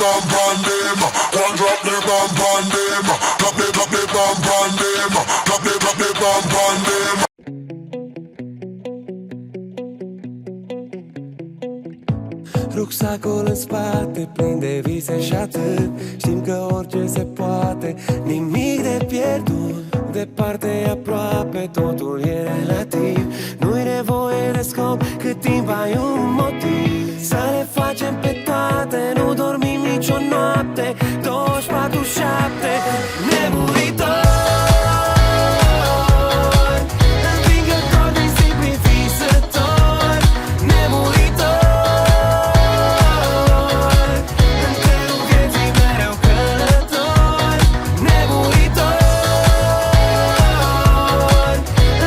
bomb on them. One drop the bomb on them. Drop the bomb on them. Drop the bomb on them. Rucsacul în spate, plin de vise și atât. Știm că orice se poate, nimic de pierdut. Departe, aproape, totul e relativ. Nu-i nevoie de scop, cât timp ai un motiv. Să le facem pe toate, nu dormim nicio noapte. 24/7, nemuritori. Învingători din simpli visători. Nemuritori. În trenul vieții mereu călători. Nemuritori.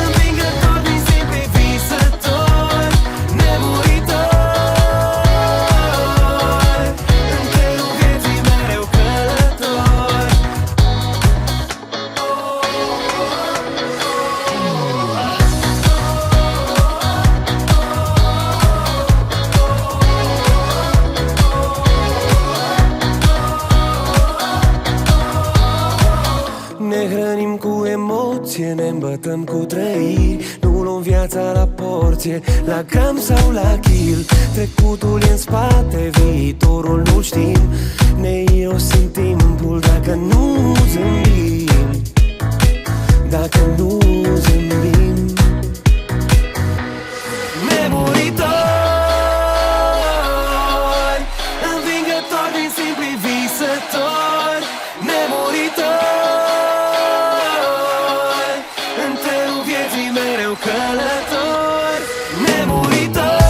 Învingători din simpli visători. Nemuritori. În trenul vieții mereu călători. Ne hrănim cu emoție, ne îmbătăm cu trăiri. Nu luăm viața la porție, la gram sau la kill. Trecutul e în spate, viitorul nu știm. Ne irosim timpul dacă nu zâmbim. Dacă nu zâmbim. Nemuritori. Învingători din simpli visători. Nemuritori. În trenul vieții mereu călători. Nemuritori.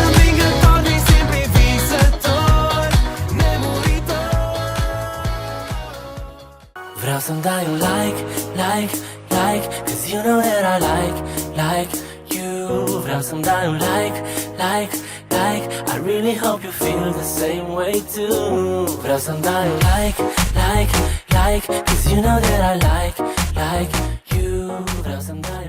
Învingători din simpli visători. Nemuritori. Vreau să-mi dai un like, like, like, cause you know that I like you. Vreau să-mi dai un like, like, like, I really hope you feel the same way too. Vreau să-mi dai un like, like, like, cause you know that I like you. Vreau să-mi dai